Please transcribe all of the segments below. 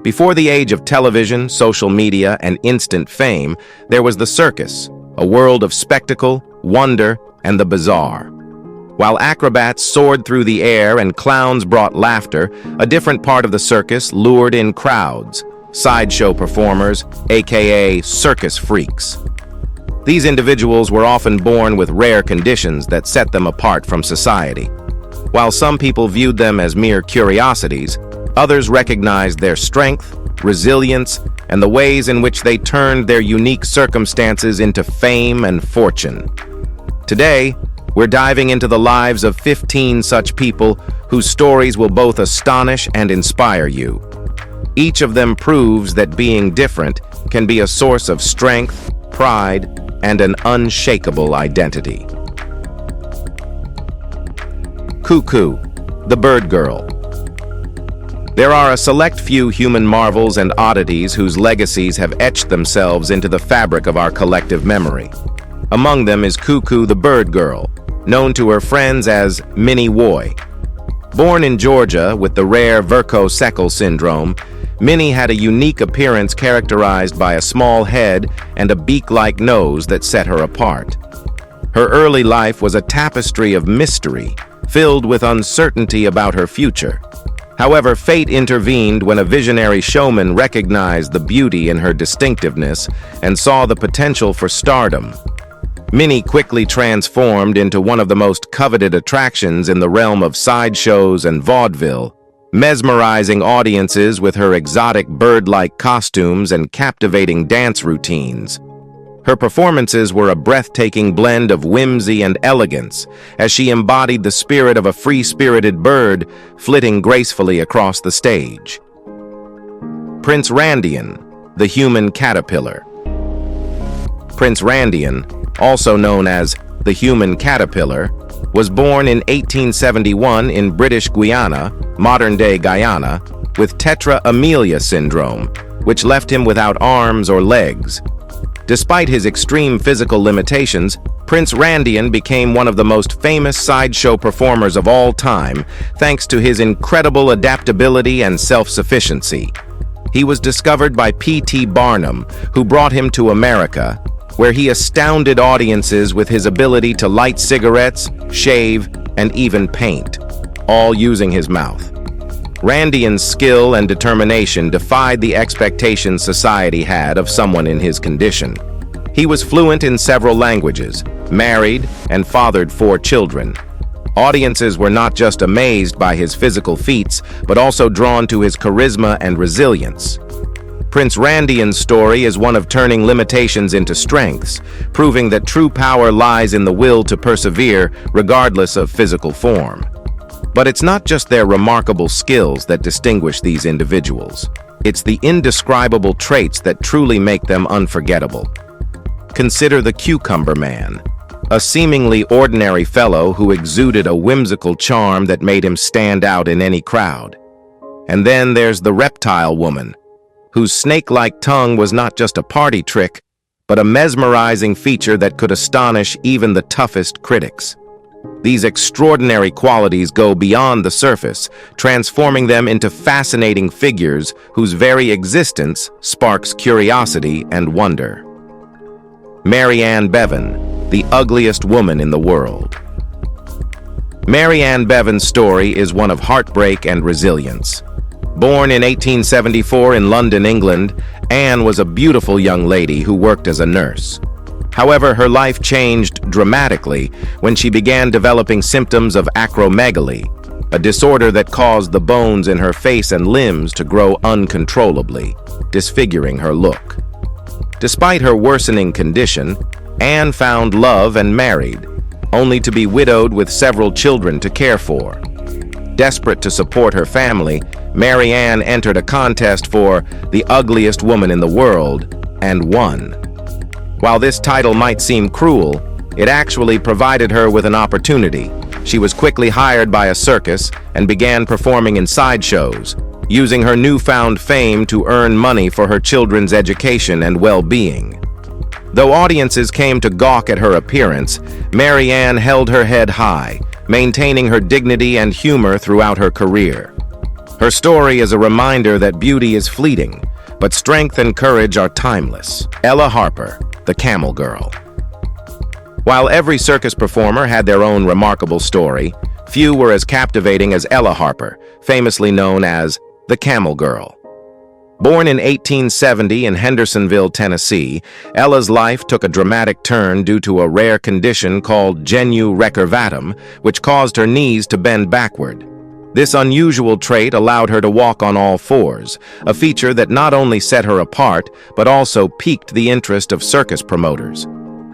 Before the age of television, social media, and instant fame, there was the circus, a world of spectacle, wonder, and the bizarre. While acrobats soared through the air and clowns brought laughter, a different part of the circus lured in crowds, sideshow performers, aka circus freaks. These individuals were often born with rare conditions that set them apart from society. While some people viewed them as mere curiosities, others recognized their strength, resilience, and the ways in which they turned their unique circumstances into fame and fortune. Today, we're diving into the lives of 15 such people whose stories will both astonish and inspire you. Each of them proves that being different can be a source of strength, pride, and an unshakable identity. Cuckoo, the bird girl. There are a select few human marvels and oddities whose legacies have etched themselves into the fabric of our collective memory. Among them is Cuckoo the bird girl, known to her friends as Minnie Woy. Born in Georgia with the rare Verco-Seckle syndrome, Minnie had a unique appearance characterized by a small head and a beak-like nose that set her apart. Her early life was a tapestry of mystery, filled with uncertainty about her future. However, fate intervened when a visionary showman recognized the beauty in her distinctiveness and saw the potential for stardom. Minnie quickly transformed into one of the most coveted attractions in the realm of sideshows and vaudeville, mesmerizing audiences with her exotic bird-like costumes and captivating dance routines. Her performances were a breathtaking blend of whimsy and elegance, as she embodied the spirit of a free-spirited bird flitting gracefully across the stage. Prince Randian, the human caterpillar. Prince Randian, also known as the human caterpillar, was born in 1871 in British Guiana, modern-day Guyana, with tetra amelia syndrome, which left him without arms or legs. Despite his extreme physical limitations, Prince Randian became one of the most famous sideshow performers of all time, thanks to his incredible adaptability and self-sufficiency. He was discovered by P.T. Barnum, who brought him to America, where he astounded audiences with his ability to light cigarettes, shave, and even paint, all using his mouth. Randian's skill and determination defied the expectations society had of someone in his condition. He was fluent in several languages, married, and fathered 4 children. Audiences were not just amazed by his physical feats, but also drawn to his charisma and resilience. Prince Randian's story is one of turning limitations into strengths, proving that true power lies in the will to persevere regardless of physical form. But it's not just their remarkable skills that distinguish these individuals. It's the indescribable traits that truly make them unforgettable. Consider the Cucumber Man, a seemingly ordinary fellow who exuded a whimsical charm that made him stand out in any crowd. And then there's the Reptile Woman, whose snake-like tongue was not just a party trick, but a mesmerizing feature that could astonish even the toughest critics. These extraordinary qualities go beyond the surface, transforming them into fascinating figures whose very existence sparks curiosity and wonder. Maryanne Bevan, the ugliest woman in the world. Maryanne Bevan's story is one of heartbreak and resilience. Born in 1874 in London, England, Anne was a beautiful young lady who worked as a nurse. However, her life changed dramatically when she began developing symptoms of acromegaly, a disorder that caused the bones in her face and limbs to grow uncontrollably, disfiguring her look. Despite her worsening condition, Anne found love and married, only to be widowed with several children to care for. Desperate to support her family, Maryanne entered a contest for the ugliest woman in the world and won. While this title might seem cruel, it actually provided her with an opportunity. She was quickly hired by a circus and began performing in sideshows, using her newfound fame to earn money for her children's education and well-being. Though audiences came to gawk at her appearance, Maryanne held her head high, maintaining her dignity and humor throughout her career. Her story is a reminder that beauty is fleeting, but strength and courage are timeless. Ella Harper, the Camel Girl. While every circus performer had their own remarkable story, few were as captivating as Ella Harper, famously known as the Camel Girl. Born in 1870 in Hendersonville, Tennessee, Ella's life took a dramatic turn due to a rare condition called genu recurvatum, which caused her knees to bend backward. This unusual trait allowed her to walk on all fours, a feature that not only set her apart, but also piqued the interest of circus promoters.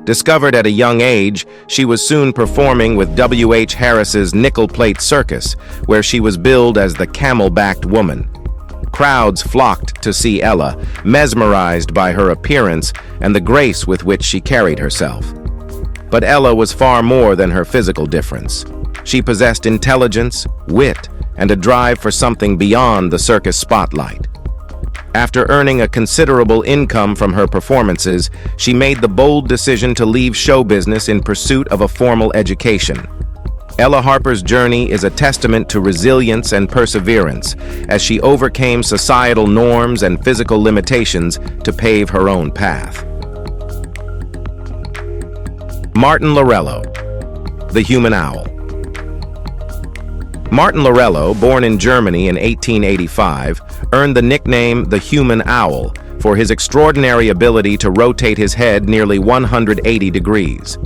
Discovered at a young age, she was soon performing with W. H. Harris's Nickel Plate Circus, where she was billed as the camel-backed woman. Crowds flocked to see Ella, mesmerized by her appearance and the grace with which she carried herself. But Ella was far more than her physical difference. She possessed intelligence, wit, and a drive for something beyond the circus spotlight. After earning a considerable income from her performances, she made the bold decision to leave show business in pursuit of a formal education. Ella Harper's journey is a testament to resilience and perseverance, as she overcame societal norms and physical limitations to pave her own path. Martin Lorello, the Human Owl. Martin Lorello, born in Germany in 1885, earned the nickname the Human Owl for his extraordinary ability to rotate his head nearly 180 degrees.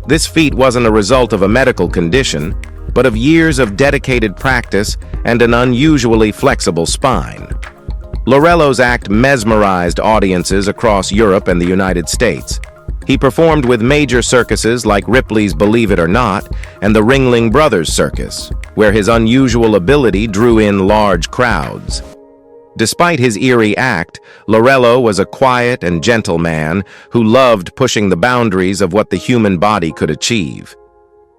This feat wasn't a result of a medical condition, but of years of dedicated practice and an unusually flexible spine. Lorello's act mesmerized audiences across Europe and the United States. He performed with major circuses like Ripley's Believe It or Not and the Ringling Brothers Circus, where his unusual ability drew in large crowds. Despite his eerie act, Lorello was a quiet and gentle man who loved pushing the boundaries of what the human body could achieve.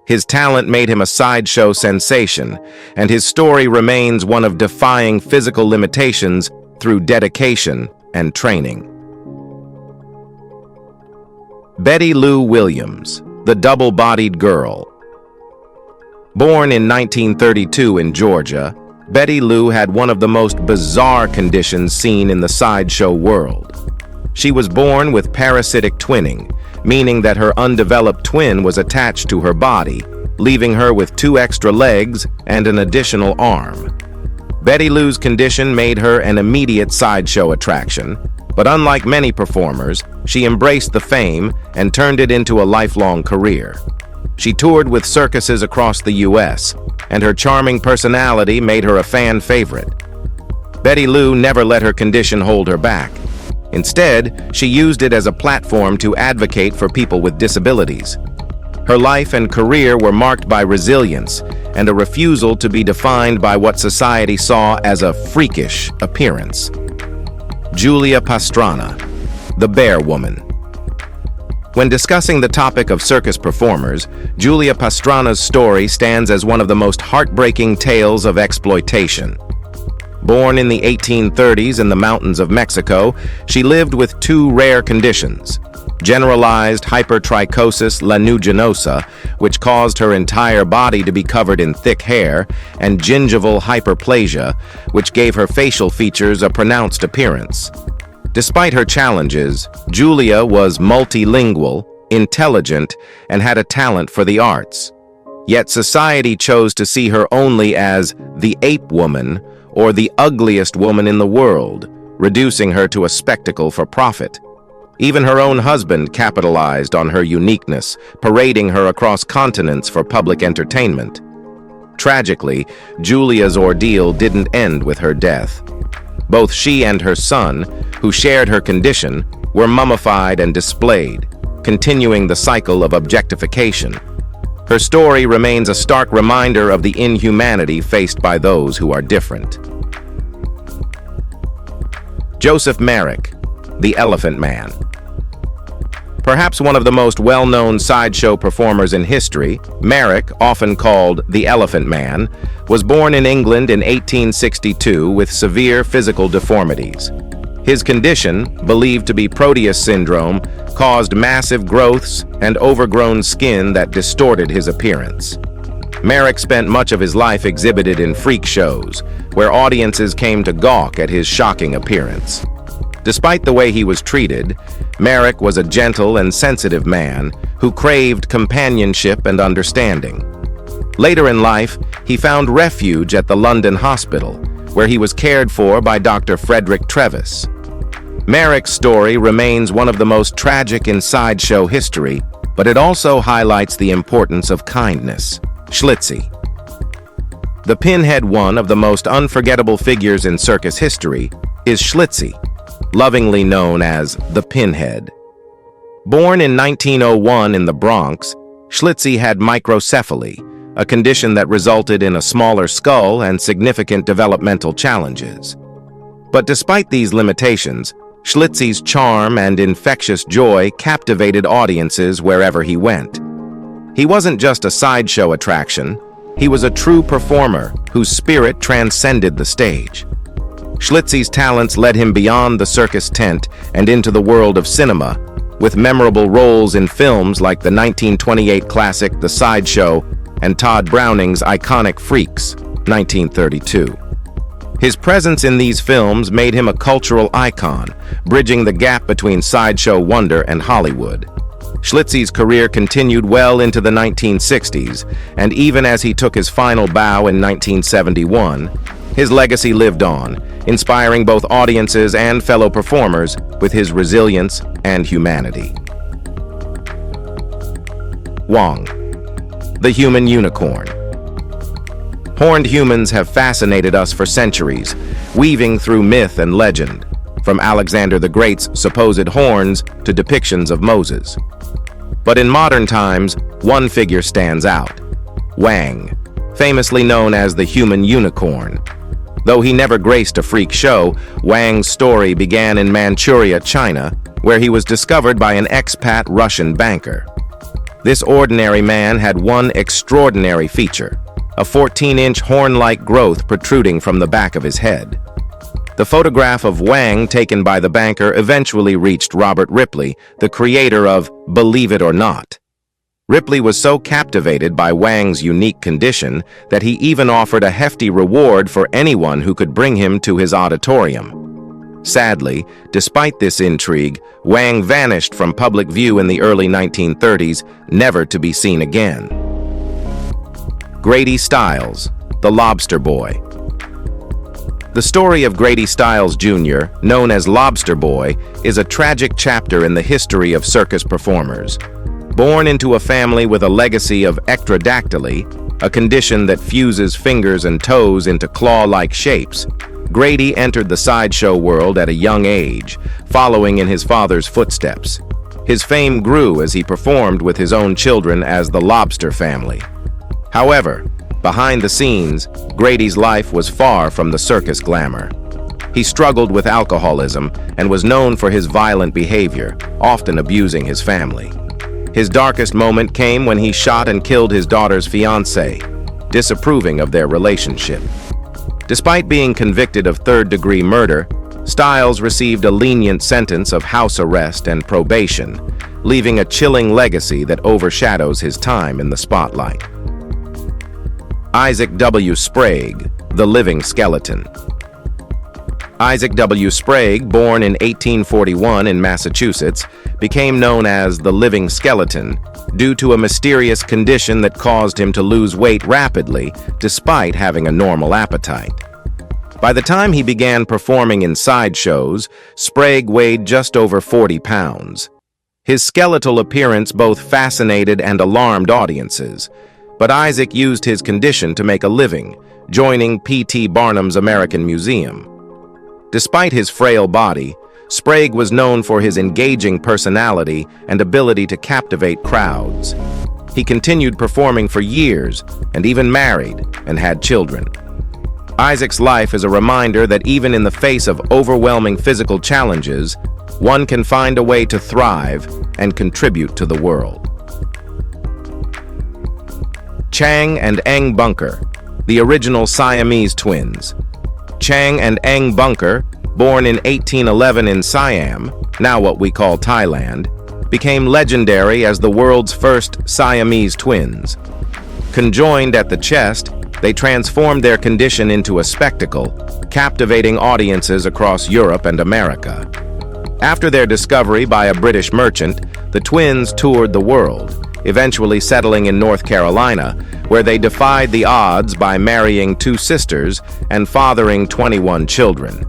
His talent made him a sideshow sensation, and his story remains one of defying physical limitations through dedication and training. Betty Lou Williams, the Double-Bodied Girl. Born in 1932 in Georgia, Betty Lou had one of the most bizarre conditions seen in the sideshow world. She was born with parasitic twinning, meaning that her undeveloped twin was attached to her body, leaving her with 2 extra legs and an additional arm. Betty Lou's condition made her an immediate sideshow attraction, but unlike many performers, she embraced the fame and turned it into a lifelong career. She toured with circuses across the U.S., and her charming personality made her a fan favorite. Betty Lou never let her condition hold her back. Instead, she used it as a platform to advocate for people with disabilities. Her life and career were marked by resilience and a refusal to be defined by what society saw as a freakish appearance. Julia Pastrana, the Bear Woman. When discussing the topic of circus performers, Julia Pastrana's story stands as one of the most heartbreaking tales of exploitation. Born in the 1830s in the mountains of Mexico, she lived with 2 rare conditions: generalized hypertrichosis lanuginosa, which caused her entire body to be covered in thick hair, and gingival hyperplasia, which gave her facial features a pronounced appearance. Despite her challenges, Julia was multilingual, intelligent, and had a talent for the arts. Yet society chose to see her only as the ape woman or the ugliest woman in the world, reducing her to a spectacle for profit. Even her own husband capitalized on her uniqueness, parading her across continents for public entertainment. Tragically, Julia's ordeal didn't end with her death. Both she and her son, who shared her condition, were mummified and displayed, continuing the cycle of objectification. Her story remains a stark reminder of the inhumanity faced by those who are different. Joseph Merrick, the Elephant Man. Perhaps one of the most well-known sideshow performers in history, Merrick, often called the Elephant Man, was born in England in 1862 with severe physical deformities. His condition, believed to be Proteus syndrome, caused massive growths and overgrown skin that distorted his appearance. Merrick spent much of his life exhibited in freak shows, where audiences came to gawk at his shocking appearance. Despite the way he was treated, Merrick was a gentle and sensitive man who craved companionship and understanding. Later in life, he found refuge at the London hospital, where he was cared for by Dr. Frederick Trevis. Merrick's story remains one of the most tragic in sideshow history, but it also highlights the importance of kindness. Schlitzie the Pinhead, one of the most unforgettable figures in circus history, is Schlitzie, lovingly known as the Pinhead. Born in 1901 in the Bronx, Schlitzie had microcephaly, a condition that resulted in a smaller skull and significant developmental challenges. But despite these limitations, Schlitzie's charm and infectious joy captivated audiences wherever he went. He wasn't just a sideshow attraction, he was a true performer whose spirit transcended the stage. Schlitzie's talents led him beyond the circus tent and into the world of cinema, with memorable roles in films like the 1928 classic The Sideshow and Todd Browning's iconic Freaks, 1932. His presence in these films made him a cultural icon, bridging the gap between sideshow wonder and Hollywood. Schlitzie's career continued well into the 1960s, and even as he took his final bow in 1971, his legacy lived on, inspiring both audiences and fellow performers with his resilience and humanity. Wang, the human unicorn. Horned humans have fascinated us for centuries, weaving through myth and legend, from Alexander the Great's supposed horns to depictions of Moses. But in modern times, one figure stands out: Wang, famously known as the human unicorn. Though he never graced a freak show, Wang's story began in Manchuria, China, where he was discovered by an expat Russian banker. This ordinary man had one extraordinary feature: a 14-inch horn-like growth protruding from the back of his head. The photograph of Wang taken by the banker eventually reached Robert Ripley, the creator of Believe It or Not. Ripley was so captivated by Wang's unique condition that he even offered a hefty reward for anyone who could bring him to his auditorium. Sadly, despite this intrigue, Wang vanished from public view in the early 1930s, never to be seen again. Grady Styles, the Lobster Boy. The story of Grady Styles Jr., known as Lobster Boy, is a tragic chapter in the history of circus performers. Born into a family with a legacy of ectrodactyly, a condition that fuses fingers and toes into claw-like shapes, Grady entered the sideshow world at a young age, following in his father's footsteps. His fame grew as he performed with his own children as the Lobster family. However, behind the scenes, Grady's life was far from the circus glamour. He struggled with alcoholism and was known for his violent behavior, often abusing his family. His darkest moment came when he shot and killed his daughter's fiancé, disapproving of their relationship. Despite being convicted of third-degree murder, Styles received a lenient sentence of house arrest and probation, leaving a chilling legacy that overshadows his time in the spotlight. Isaac W. Sprag, the living skeleton. Isaac W. Sprag, born in 1841 in Massachusetts, became known as the living skeleton due to a mysterious condition that caused him to lose weight rapidly despite having a normal appetite. By the time he began performing in sideshows, Sprag weighed just over 40 pounds. His skeletal appearance both fascinated and alarmed audiences, but Isaac used his condition to make a living, joining P.T. Barnum's American Museum. Despite his frail body, Sprag was known for his engaging personality and ability to captivate crowds. He continued performing for years and even married and had children. Isaac's life is a reminder that even in the face of overwhelming physical challenges, one can find a way to thrive and contribute to the world. Chang and Ang Bunker, the original Siamese twins. Chang and Ang Bunker, born in 1811 in Siam, now what we call Thailand, became legendary as the world's first Siamese twins. Conjoined at the chest, They transformed their condition into a spectacle, captivating audiences across Europe and America. After their discovery by a British merchant, the twins toured the world, eventually settling in North Carolina, where they defied the odds by marrying 2 sisters and fathering 21 children.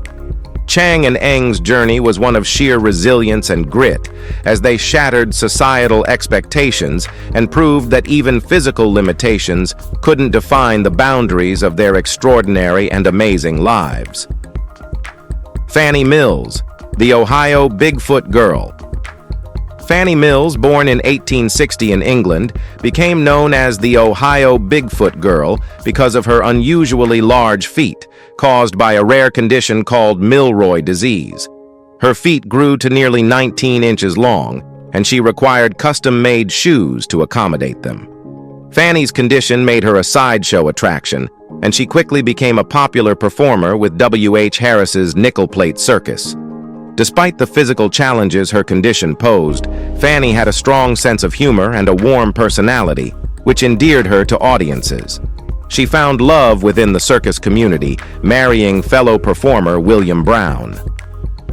Chang and Ang's journey was one of sheer resilience and grit, as they shattered societal expectations and proved that even physical limitations couldn't define the boundaries of their extraordinary and amazing lives. Fanny Mills, the Ohio Bigfoot Girl. Fanny Mills, born in 1860 in England, became known as the Ohio Bigfoot Girl because of her unusually large feet, caused by a rare condition called Milroy disease. Her feet grew to nearly 19 inches long, and she required custom-made shoes to accommodate them. Fanny's condition made her a sideshow attraction, and she quickly became a popular performer with W.H. Harris's nickel-plate circus. Despite the physical challenges her condition posed, Fanny had a strong sense of humor and a warm personality, which endeared her to audiences. She found love within the circus community, marrying fellow performer William Brown.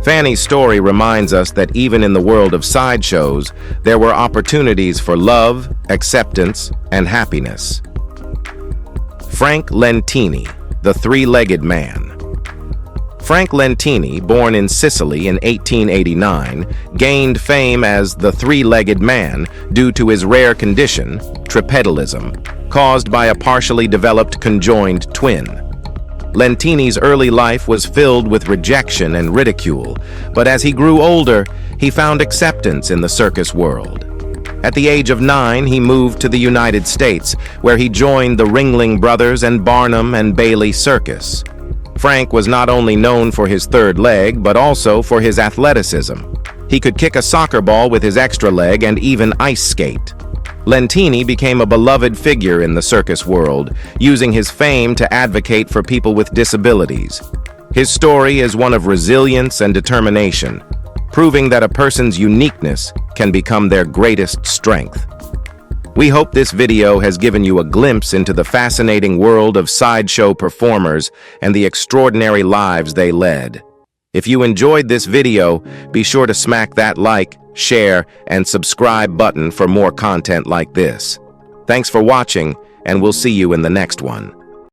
Fanny's story reminds us that even in the world of sideshows, there were opportunities for love, acceptance, and happiness. Frank Lentini, the Three-Legged Man. Frank Lentini, born in Sicily in 1889, gained fame as the Three-Legged Man due to his rare condition, tripedalism, caused by a partially developed conjoined twin. Lentini's early life was filled with rejection and ridicule, but as he grew older, he found acceptance in the circus world. At the age of 9, he moved to the United States, where he joined the Ringling Brothers and Barnum and Bailey Circus. Frank was not only known for his third leg, but also for his athleticism. He could kick a soccer ball with his extra leg and even ice skate. Lentini became a beloved figure in the circus world, using his fame to advocate for people with disabilities. His story is one of resilience and determination, proving that a person's uniqueness can become their greatest strength. We hope this video has given you a glimpse into the fascinating world of sideshow performers and the extraordinary lives they led. If you enjoyed this video, be sure to smack that like, share, and subscribe button for more content like this. Thanks for watching, and we'll see you in the next one.